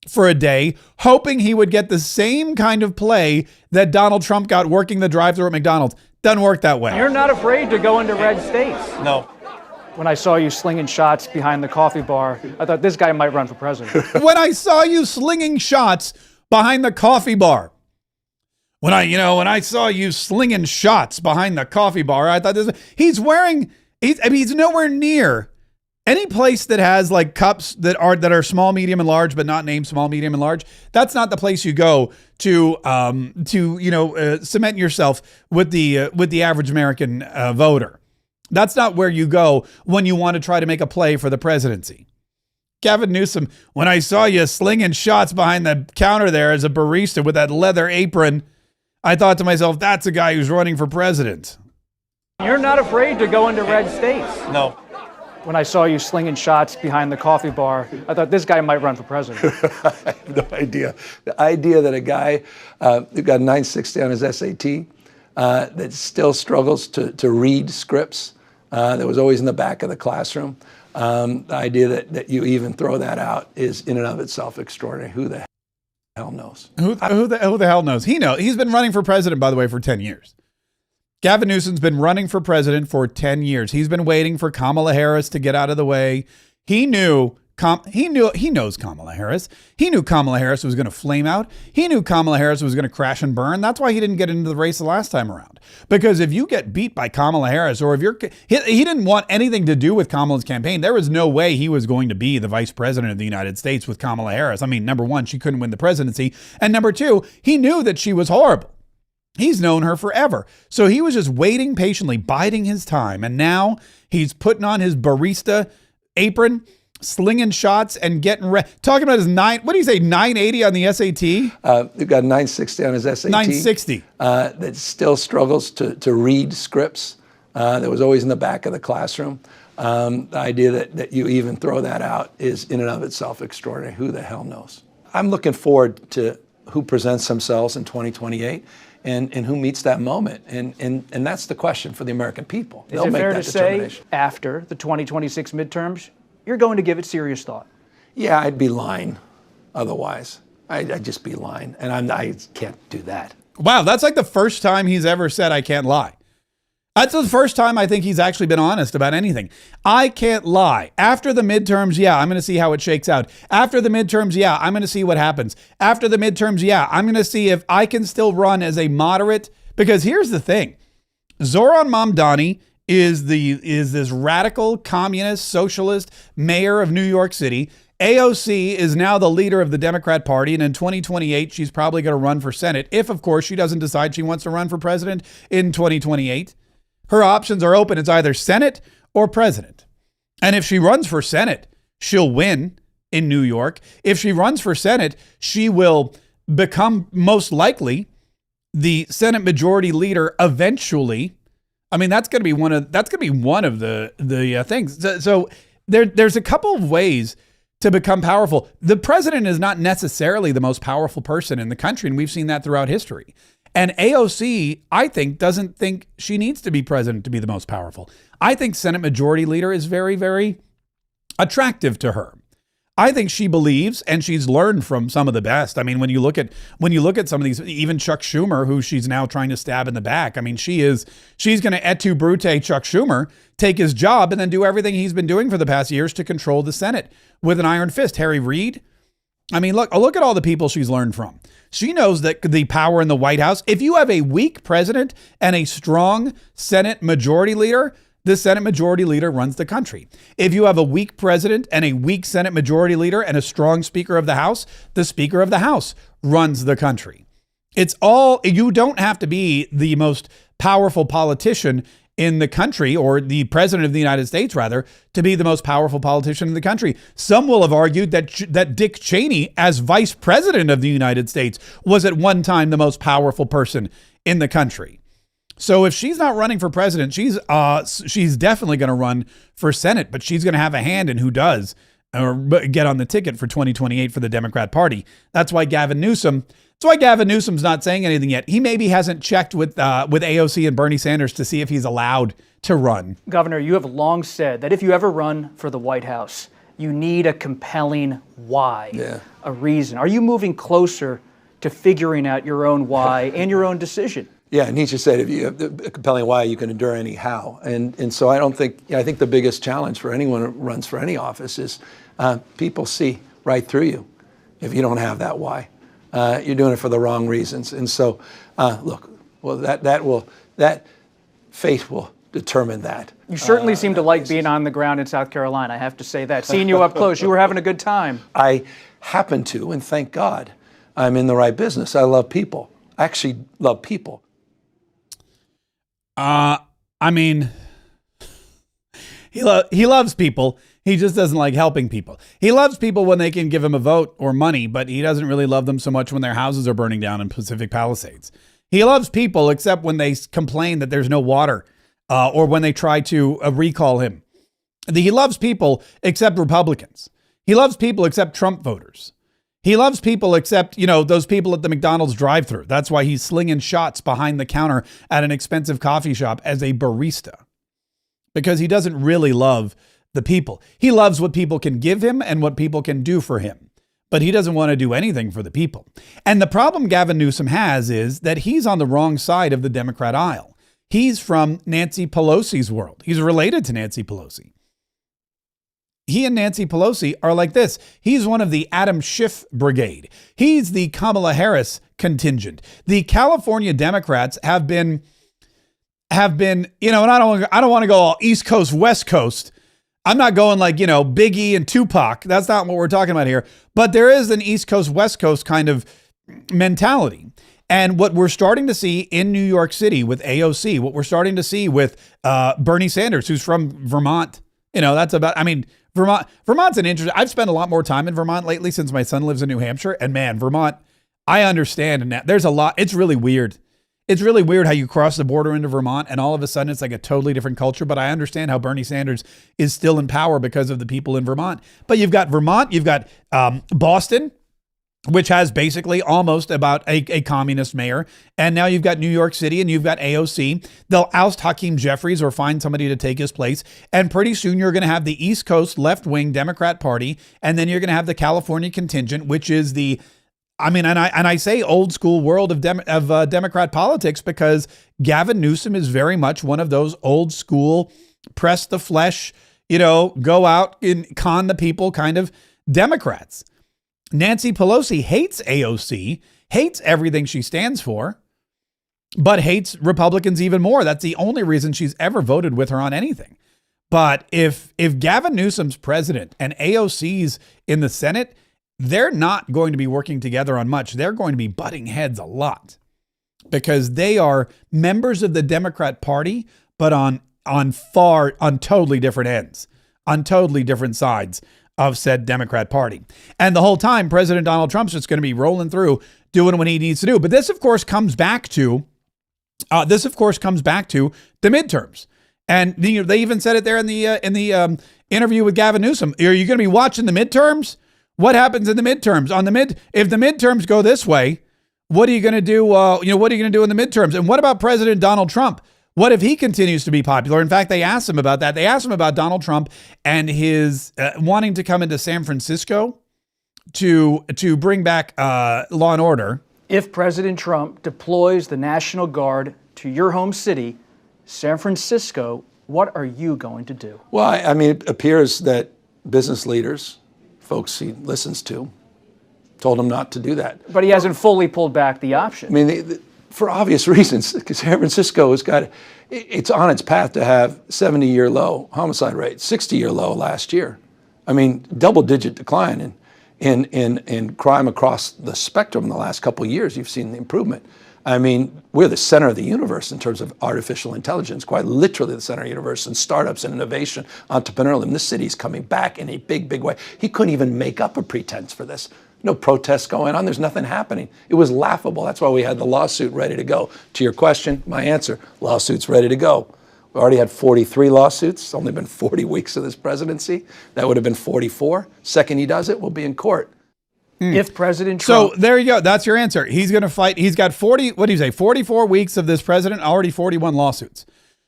S1: for a day, hoping he would get the same kind of play that Donald Trump got working the drive-thru at McDonald's. Doesn't work that way.
S9: You're not afraid to go into red states.
S10: No.
S9: When I saw you slinging shots behind the coffee bar, I thought this guy might run for president.
S1: When I saw you slinging shots behind the coffee bar. When I saw you slinging shots behind the coffee bar, I thought he's nowhere near any place that has like cups that are small, medium, and large, but not named small, medium, and large. That's not the place you go to cement yourself with the average American voter. That's not where you go when you want to try to make a play for the presidency. Gavin Newsom, when I saw you slinging shots behind the counter there as a barista with that leather apron, I thought to myself, that's a guy who's running for president.
S9: You're not afraid to go into red states.
S10: No.
S9: When I saw you slinging shots behind the coffee bar, I thought this guy might run for president.
S10: I have no idea. The idea that a guy who got 960 on his SAT that still struggles to read scripts, that was always in the back of the classroom, the idea that you even throw that out is in and of itself extraordinary. Who the hell knows?
S1: Who the hell knows? He's been running for president, by the way, for 10 years. Gavin Newsom's been running for president for 10 years. He's been waiting for Kamala Harris to get out of the way. He knows Kamala Harris. He knew Kamala Harris was going to flame out. He knew Kamala Harris was going to crash and burn. That's why he didn't get into the race the last time around. Because if you get beat by Kamala Harris, or he didn't want anything to do with Kamala's campaign. There was no way he was going to be the vice president of the United States with Kamala Harris. I mean, number one, she couldn't win the presidency. And number two, he knew that she was horrible. He's known her forever. So he was just waiting patiently, biding his time. And now he's putting on his barista apron, slinging shots and getting ready. Talking about his 980 on the SAT?
S10: He got 960 on his SAT.
S1: 960.
S10: That still struggles to read scripts. That was always in the back of the classroom. The idea that you even throw that out is in and of itself extraordinary. Who the hell knows? I'm looking forward to who presents themselves in 2028 and who meets that moment. And that's the question for the American people.
S9: Is it fair to say after the 2026 midterms, you're going to give it serious thought?
S10: Yeah, I'd be lying otherwise. I'd just be lying. And I can't do that.
S1: Wow, that's like the first time he's ever said, I can't lie. That's the first time I think he's actually been honest about anything. I can't lie. After the midterms, yeah, I'm going to see how it shakes out. After the midterms, yeah, I'm going to see what happens. After the midterms, yeah, I'm going to see if I can still run as a moderate. Because here's the thing. Zoran Mamdani is this radical communist socialist mayor of New York City. AOC is now the leader of the Democrat Party, and in 2028, she's probably going to run for Senate if, of course, she doesn't decide she wants to run for president in 2028. Her options are open. It's either Senate or president. And if she runs for Senate, she'll win in New York. If she runs for Senate, she will become most likely the Senate Majority Leader eventually. I mean, that's going to be one of the things. So there's a couple of ways to become powerful. The president is not necessarily the most powerful person in the country, and we've seen that throughout history. And AOC, I think, doesn't think she needs to be president to be the most powerful. I think Senate Majority Leader is very, very attractive to her. I think she believes, and she's learned from some of the best. I mean, when you look at some of these, even Chuck Schumer, who she's now trying to stab in the back. I mean, she's going to et tu brute Chuck Schumer, take his job, and then do everything he's been doing for the past years to control the Senate with an iron fist. Harry Reid. I mean, look at all the people she's learned from. She knows that the power in the White House, if you have a weak president and a strong Senate Majority Leader, the Senate Majority Leader runs the country. If you have a weak president and a weak Senate Majority Leader and a strong Speaker of the House, the Speaker of the House runs the country. You don't have to be the most powerful politician in the country, or the president of the United States, rather, to be the most powerful politician in the country. Some will have argued that Dick Cheney, as vice president of the United States, was at one time the most powerful person in the country. So if she's not running for president, she's definitely going to run for Senate, but she's going to have a hand in who does or get on the ticket for 2028 for the Democrat Party. That's why Gavin Newsom's not saying anything yet. He maybe hasn't checked with AOC and Bernie Sanders to see if he's allowed to run.
S9: Governor, you have long said that if you ever run for the White House, you need a compelling why, a reason. Are you moving closer to figuring out your own why and your own decision?
S10: Yeah, Nietzsche said if you have a compelling why, you can endure any how. And so I think the biggest challenge for anyone who runs for any office is people see right through you if you don't have that why. You're doing it for the wrong reasons. And so, that fate will determine that.
S9: You certainly seem to like being on the ground in South Carolina, I have to say that. Seeing you up close, you were having a good time.
S10: I happen to, and thank God, I'm in the right business. I love people. I actually love people.
S1: I mean, he loves people. He just doesn't like helping people. He loves people when they can give him a vote or money, but he doesn't really love them so much when their houses are burning down in Pacific Palisades. He loves people except when they complain that there's no water, or when they try to recall him. He loves people except Republicans. He loves people except Trump voters. He loves people except, those people at the McDonald's drive-thru. That's why he's slinging shots behind the counter at an expensive coffee shop as a barista, because he doesn't really love the people. He loves what people can give him and what people can do for him, but he doesn't want to do anything for the people. And the problem Gavin Newsom has is that he's on the wrong side of the Democrat aisle. He's from Nancy Pelosi's world. He's related to Nancy Pelosi. He and Nancy Pelosi are like this. He's one of the Adam Schiff brigade. He's the Kamala Harris contingent. The California Democrats have been, and I don't want to go all East Coast, West Coast. I'm not going like, Biggie and Tupac. That's not what we're talking about here. But there is an East Coast, West Coast kind of mentality. And what we're starting to see in New York City with AOC, what we're starting to see with Bernie Sanders, who's from Vermont, Vermont's an interesting. I've spent a lot more time in Vermont lately since my son lives in New Hampshire. And man, Vermont, I understand. And there's a lot. It's really weird. It's really weird how you cross the border into Vermont and all of a sudden it's like a totally different culture. But I understand how Bernie Sanders is still in power because of the people in Vermont. But you've got Vermont, you've got Boston, which has basically almost about a communist mayor. And now you've got New York City and you've got AOC. They'll oust Hakeem Jeffries or find somebody to take his place. And pretty soon you're going to have the East Coast left-wing Democrat Party. And then you're going to have the California contingent, which is the, and I say old school world of Democrat politics because Gavin Newsom is very much one of those old school, press the flesh, go out and con the people kind of Democrats. Nancy Pelosi hates AOC, hates everything she stands for, but hates Republicans even more. That's the only reason she's ever voted with her on anything. But if Gavin Newsom's president and AOC's in the Senate, they're not going to be working together on much. They're going to be butting heads a lot because they are members of the Democrat Party, but on totally different ends, on totally different sides of said Democrat Party. And the whole time, President Donald Trump's just going to be rolling through, doing what he needs to do. But this, of course, comes back to the midterms. And they even said it there in the interview with Gavin Newsom. Are you going to be watching the midterms? What happens in the midterms? If the midterms go this way, what are you going to do? What are you going to do in the midterms? And what about President Donald Trump? What if he continues to be popular? In fact, they asked him about that. They asked him about Donald Trump and his wanting to come into San Francisco to bring back law and order.
S9: If President Trump deploys the National Guard to your home city, San Francisco, what are you going to do?
S10: Well, it appears that business leaders, folks he listens to, told him not to do that.
S9: But he hasn't fully pulled back the option.
S10: For obvious reasons, because San Francisco it's on its path to have 70-year low homicide rate, 60-year low last year. Double-digit decline in crime across the spectrum in the last couple of years. You've seen the improvement. We're the center of the universe in terms of artificial intelligence, quite literally the center of the universe, and startups and innovation, entrepreneurialism. This city's coming back in a big, big way. He couldn't even make up a pretense for this. No protests going on. There's nothing happening. It was laughable. That's why we had the lawsuit ready to go. To your question, my answer, lawsuit's ready to go. We already had 43 lawsuits. It's only been 40 weeks of this presidency. That would have been 44. Second he does it, we'll be in court.
S9: If President Trump...
S1: So there you go. That's your answer. He's going to fight. He's got 44 weeks of this president, already 41 lawsuits.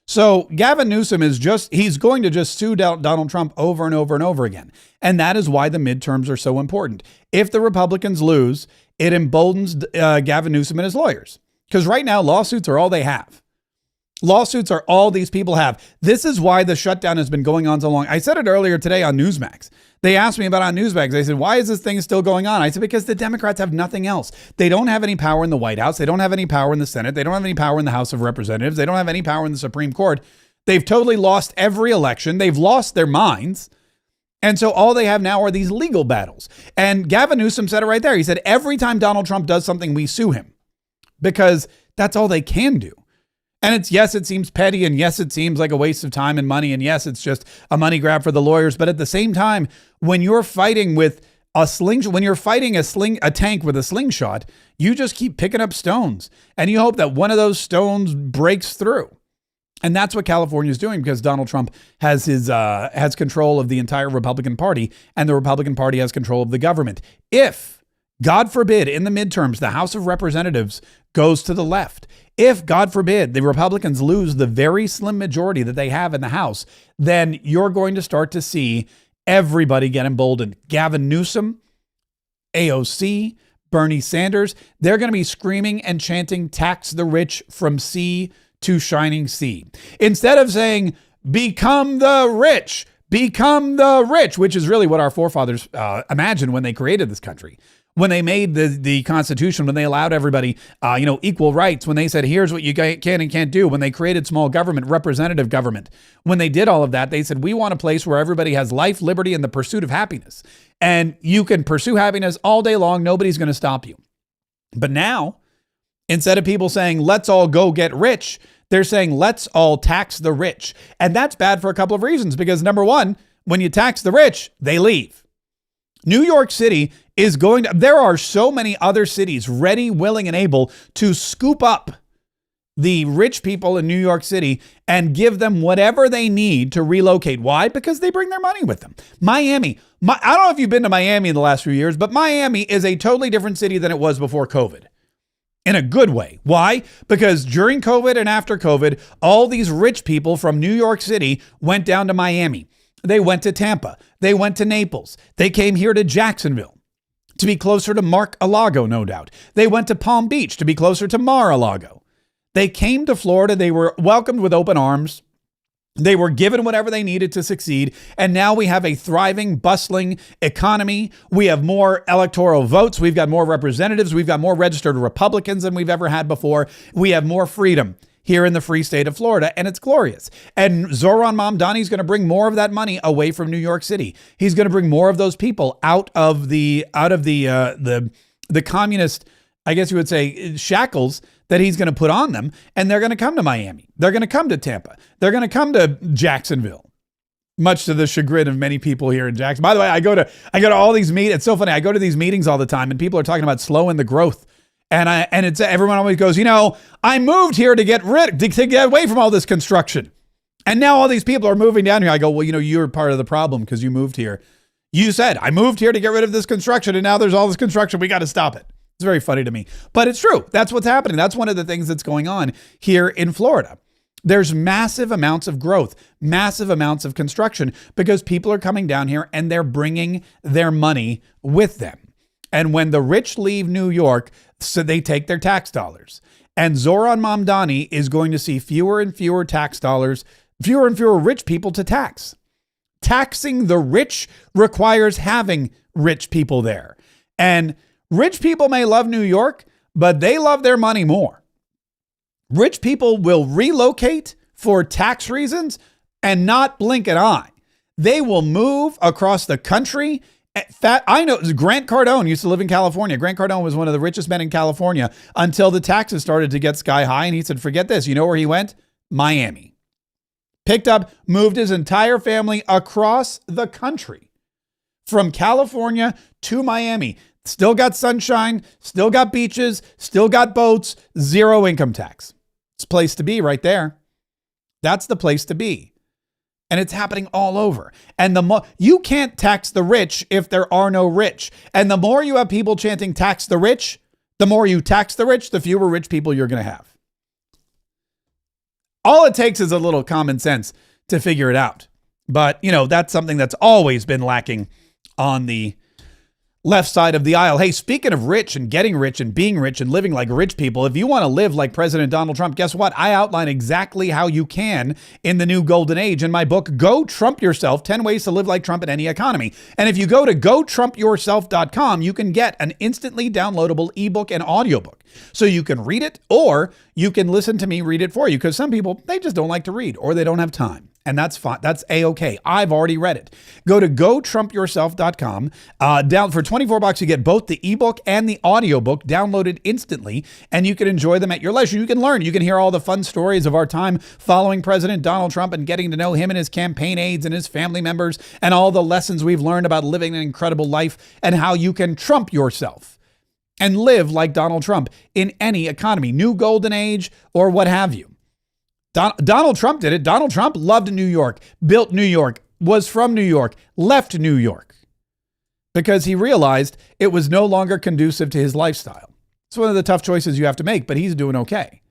S1: So Gavin Newsom he's going to just sue Donald Trump over and over and over again. And that is why the midterms are so important. If the Republicans lose, it emboldens Gavin Newsom and his lawyers. Because right now, lawsuits are all they have. Lawsuits are all these people have. This is why the shutdown has been going on so long. I said it earlier today on Newsmax. They asked me about on Newsmax. They said, why is this thing still going on? I said, because the Democrats have nothing else. They don't have any power in the White House. They don't have any power in the Senate. They don't have any power in the House of Representatives. They don't have any power in the Supreme Court. They've totally lost every election. They've lost their minds. And so all they have now are these legal battles. And Gavin Newsom said it right there. He said, every time Donald Trump does something, we sue him because that's all they can do. And yes, it seems petty, and yes, it seems like a waste of time and money, and yes, it's just a money grab for the lawyers. But at the same time, when you're fighting with a tank with a slingshot, you just keep picking up stones, and you hope that one of those stones breaks through. And that's what California is doing because Donald Trump has control of the entire Republican Party, and the Republican Party has control of the government. If, God forbid, in the midterms, the House of Representatives goes to the left, if, God forbid, the Republicans lose the very slim majority that they have in the House, then you're going to start to see everybody get emboldened. Gavin Newsom, AOC, Bernie Sanders, they're going to be screaming and chanting, tax the rich from sea to shining sea. Instead of saying, become the rich, which is really what our forefathers imagined when they created this country. When they made the Constitution, when they allowed everybody, equal rights, when they said, here's what you can and can't do, when they created small government, representative government, when they did all of that, they said, we want a place where everybody has life, liberty, and the pursuit of happiness. And you can pursue happiness all day long. Nobody's going to stop you. But now, instead of people saying, let's all go get rich, they're saying, let's all tax the rich. And that's bad for a couple of reasons. Because number one, when you tax the rich, they leave. New York City there are so many other cities ready, willing, and able to scoop up the rich people in New York City and give them whatever they need to relocate. Why? Because they bring their money with them. Miami. I don't know if you've been to Miami in the last few years, but Miami is a totally different city than it was before COVID. In a good way. Why? Because during COVID and after COVID, all these rich people from New York City went down to Miami. They went to Tampa. They went to Naples. They came here to Jacksonville to be closer to Mar-a-Lago, no doubt. They went to Palm Beach to be closer to Mar-a-Lago. They came to Florida. They were welcomed with open arms. They were given whatever they needed to succeed. And now we have a thriving, bustling economy. We have more electoral votes. We've got more representatives. We've got more registered Republicans than we've ever had before. We have more freedom here in the free state of Florida, and it's glorious. And Zohran Mamdani is going to bring more of that money away from New York City. He's going to bring more of those people out of the communist, I guess you would say, shackles that he's going to put on them, and they're going to come to Miami. They're going to come to Tampa. They're going to come to Jacksonville, much to the chagrin of many people here in Jackson. By the way, I go to all these meetings. It's so funny. I go to these meetings all the time, and people are talking about slowing the growth. And it's everyone always goes, I moved here to get away from all this construction. And now all these people are moving down here. I go, well, you're part of the problem because you moved here. You said, I moved here to get rid of this construction, and now there's all this construction. We got to stop it. It's very funny to me, but it's true. That's what's happening. That's one of the things that's going on here in Florida. There's massive amounts of growth, massive amounts of construction because people are coming down here and they're bringing their money with them. And when the rich leave New York, so they take their tax dollars. And Zohran Mamdani is going to see fewer and fewer tax dollars, fewer and fewer rich people to tax. Taxing the rich requires having rich people there. And rich people may love New York, but they love their money more. Rich people will relocate for tax reasons and not blink an eye. They will move across the country. I know Grant Cardone used to live in California. Grant Cardone was one of the richest men in California until the taxes started to get sky high. And he said, forget this. You know where he went? Miami. Picked up, moved his entire family across the country from California to Miami. Still got sunshine, still got beaches, still got boats, zero income tax. It's a place to be right there. That's the place to be. And it's happening all over. And you can't tax the rich if there are no rich. And the more you have people chanting tax the rich, the more you tax the rich, the fewer rich people you're going to have. All it takes is a little common sense to figure it out. But, that's something that's always been lacking on the left side of the aisle. Hey, speaking of rich and getting rich and being rich and living like rich people, if you want to live like President Donald Trump, guess what? I outline exactly how you can in the new golden age in my book, Go Trump Yourself, 10 Ways to Live Like Trump in Any Economy. And if you go to gotrumpyourself.com, you can get an instantly downloadable ebook and audiobook. So you can read it or you can listen to me read it for you because some people, they just don't like to read or they don't have time. And that's fine. That's A-OK. I've already read it. Go to gotrumpyourself.com. Down for $24, you get both the ebook and the audiobook downloaded instantly, and you can enjoy them at your leisure. You can learn. You can hear all the fun stories of our time following President Donald Trump and getting to know him and his campaign aides and his family members and all the lessons we've learned about living an incredible life and how you can trump yourself and live like Donald Trump in any economy, new golden age or what have you. Donald Trump did it. Donald Trump loved New York, built New York, was from New York, left New York because he realized it was no longer conducive to his lifestyle. It's one of the tough choices you have to make, but he's doing okay.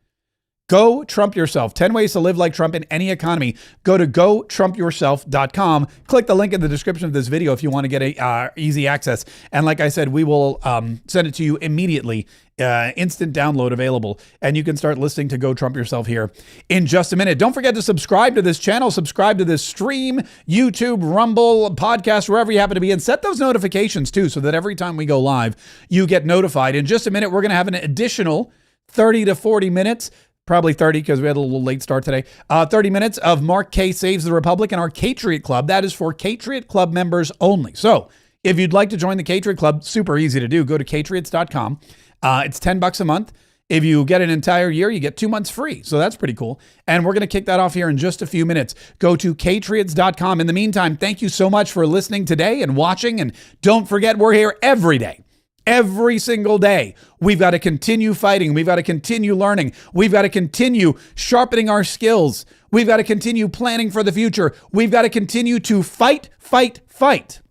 S1: Go Trump yourself. 10 ways to live like Trump in any economy. Go to gotrumpyourself.com. Click the link in the description of this video if you want to get easy access. And like I said, we will send it to you immediately. Instant download available. And you can start listening to Go Trump Yourself here in just a minute. Don't forget to subscribe to this channel, subscribe to this stream, YouTube, Rumble, podcast, wherever you happen to be, and set those notifications too so that every time we go live, you get notified. In just a minute, we're going to have an additional 30 to 40 minutes. Probably 30 because we had a little late start today. 30 minutes of Mark K Saves the Republic and our Catriot Club. That is for Catriot Club members only. So if you'd like to join the Catriot Club, super easy to do. Go to catriots.com. It's $10 a month. If you get an entire year, you get 2 months free. So that's pretty cool. And we're going to kick that off here in just a few minutes. Go to catriots.com. In the meantime, thank you so much for listening today and watching. And don't forget, we're here every day Every single day, we've got to continue fighting. We've got to continue learning. We've got to continue sharpening our skills. We've got to continue planning for the future. We've got to continue to fight, fight, fight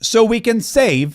S1: so we can save